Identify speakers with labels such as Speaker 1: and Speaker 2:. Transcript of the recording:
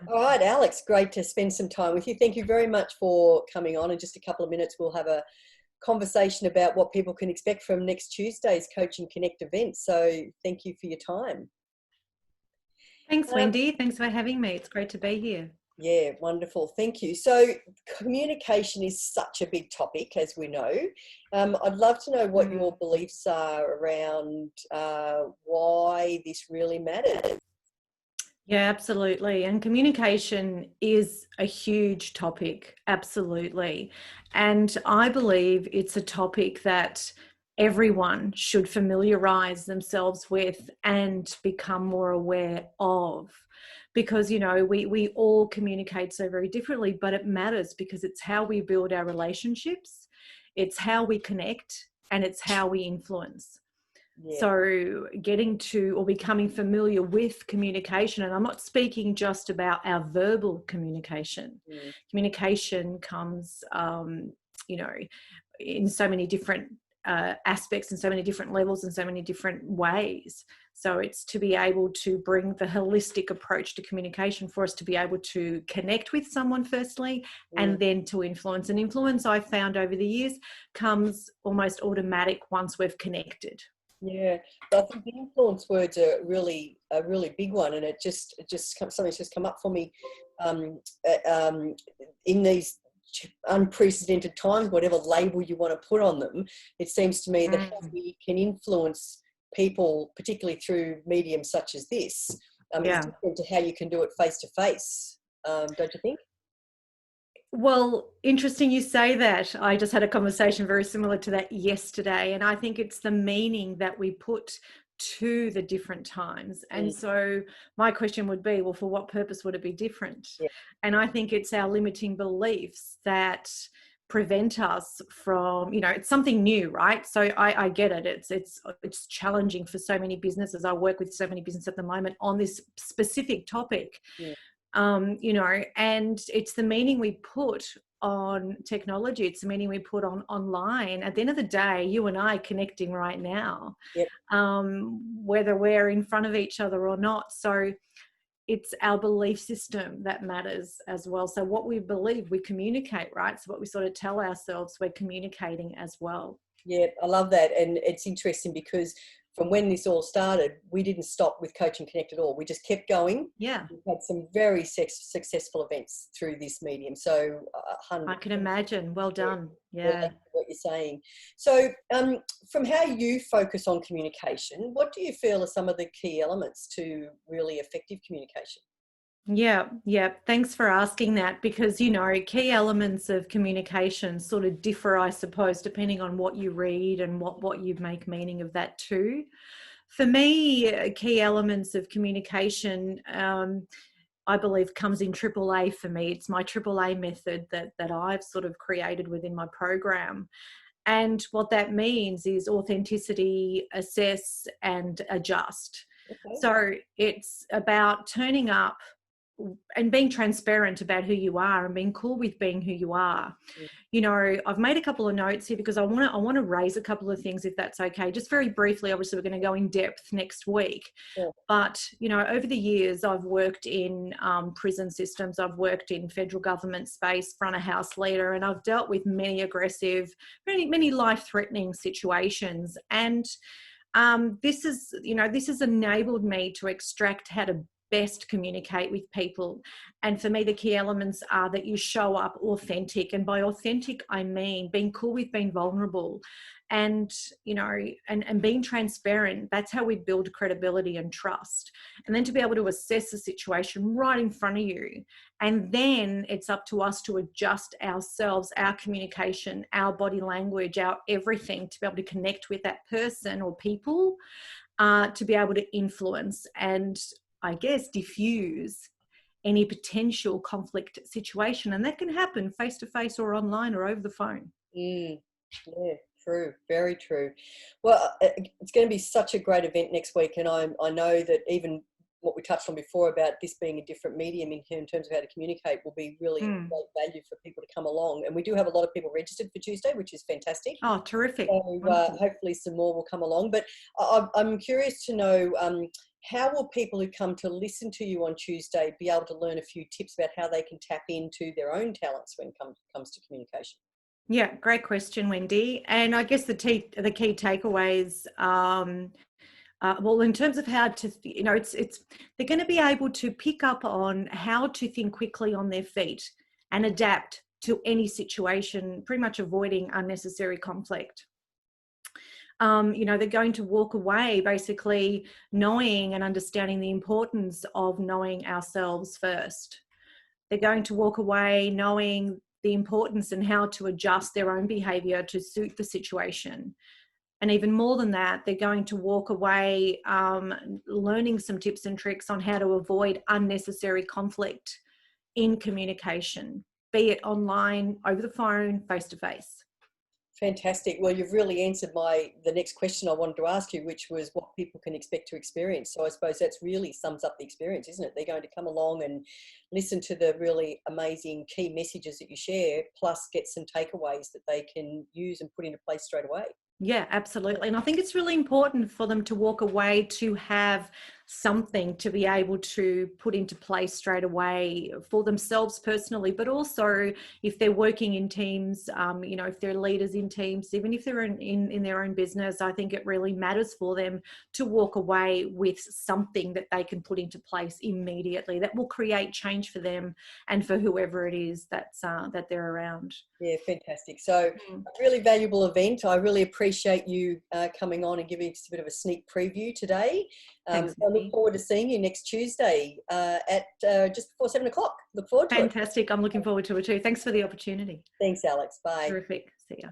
Speaker 1: All right, Alex, great to spend some time with you. Thank you very much for coming on. In just a couple of minutes, we'll have a conversation about what people can expect from next Tuesday's Coaching Connect event. So thank you for your time.
Speaker 2: Thanks, Wendy. Thanks for having me. It's great to be here.
Speaker 1: Yeah, wonderful. Thank you. So communication is such a big topic, as we know. I'd love to know what your beliefs are around why this really matters.
Speaker 2: Yeah, absolutely. And communication is a huge topic. Absolutely. And I believe it's a topic that everyone should familiarize themselves with and become more aware of. Because, you know, we all communicate so very differently, but it matters because it's how we build our relationships, it's how we connect, and it's how we influence. Yeah. So getting to or becoming familiar with communication, and I'm not speaking just about our verbal communication. Communication comes, you know, in so many different aspects and so many different levels and so many different ways. So it's to be able to bring the holistic approach to communication for us to be able to connect with someone firstly, and then to influence. And influence, I've found over the years, comes almost automatic once we've connected.
Speaker 1: Yeah, I think the influence words are really a really big one, and something's just come up for me in these unprecedented times, whatever label you want to put on them. It seems to me that how we can influence people, particularly through mediums such as this, is different to how you can do it face to face. Don't you think?
Speaker 2: Well, interesting you say that. I just had a conversation very similar to that yesterday, and I think it's the meaning that we put to the different times. And so my question would be, well, for what purpose would it be different? Yeah. And I think it's our limiting beliefs that prevent us from, you know, it's something new, right? So I get it. It's challenging for so many businesses. I work with so many businesses at the moment on this specific topic. Yeah. You know, and it's the meaning we put on technology. It's the meaning we put on online. At the end of the day, you and I connecting right now, yep. Whether we're in front of each other or not. So it's our belief system that matters as well. So what we believe, we communicate, right? So what we sort of tell ourselves, we're communicating as well.
Speaker 1: Yeah, I love that. And it's interesting because from when this all started, we didn't stop with Coaching Connect at all. We just kept going.
Speaker 2: Yeah.
Speaker 1: We've had some very successful events through this medium. So
Speaker 2: I can imagine. Well done. Yeah.
Speaker 1: What you're saying. So from how you focus on communication, what do you feel are some of the key elements to really effective communication?
Speaker 2: Yeah. Thanks for asking that, because, you know, key elements of communication sort of differ, I suppose, depending on what you read and what you make meaning of that too. For me, key elements of communication, I believe, comes in AAA for me. It's my AAA method that I've sort of created within my program. And what that means is authenticity, assess, and adjust. Okay. So it's about turning up and being transparent about who you are and being cool with being who you are. You know, I've made a couple of notes here because I want to raise a couple of things, if that's okay. Just very briefly, obviously we're going to go in depth next week. Yeah. But, you know, over the years, I've worked in prison systems. I've worked in federal government space, front of house leader, and I've dealt with many aggressive, many life-threatening situations. And this has enabled me to extract how to best communicate with people. And for me, the key elements are that you show up authentic. And by authentic, I mean being cool with being vulnerable and, you know, and being transparent. That's how we build credibility and trust. And then to be able to assess the situation right in front of you. And then it's up to us to adjust ourselves, our communication, our body language, our everything, to be able to connect with that person or people, to be able to influence and, I guess, diffuse any potential conflict situation. And that can happen face to face or online or over the phone.
Speaker 1: Yeah, true. Very true. Well, it's going to be such a great event next week. And I know that even what we touched on before about this being a different medium in terms of how to communicate will be really great value for people to come along. And we do have a lot of people registered for Tuesday, which is fantastic.
Speaker 2: Oh, terrific.
Speaker 1: So hopefully some more will come along. But I'm curious to know, how will people who come to listen to you on Tuesday be able to learn a few tips about how they can tap into their own talents when it comes to communication?
Speaker 2: Yeah, great question, Wendy. And I guess the key takeaways, well, in terms of how to, they're going to be able to pick up on how to think quickly on their feet and adapt to any situation, pretty much avoiding unnecessary conflict. They're going to walk away basically knowing and understanding the importance of knowing ourselves first. They're going to walk away knowing the importance and how to adjust their own behavior to suit the situation. And even more than that, they're going to walk away learning some tips and tricks on how to avoid unnecessary conflict in communication, be it online, over the phone, face to face.
Speaker 1: Fantastic. Well, you've really answered the next question I wanted to ask you, which was what people can expect to experience. So I suppose that's really sums up the experience, isn't it? They're going to come along and listen to the really amazing key messages that you share, plus get some takeaways that they can use and put into place straight away.
Speaker 2: Yeah, absolutely. And I think it's really important for them to walk away to have something to be able to put into place straight away for themselves personally, but also if they're working in teams, if they're leaders in teams, even if they're in their own business, I think it really matters for them to walk away with something that they can put into place immediately that will create change for them and for whoever it is that they're around.
Speaker 1: Yeah, fantastic. So a really valuable event. I really appreciate you coming on and giving us a bit of a sneak preview today.
Speaker 2: Thanks,
Speaker 1: I look forward to seeing you next Tuesday at just before 7 o'clock. Look forward to it.
Speaker 2: Fantastic. I'm looking forward to it too. Thanks for the opportunity.
Speaker 1: Thanks, Alex. Bye.
Speaker 2: Terrific. See ya.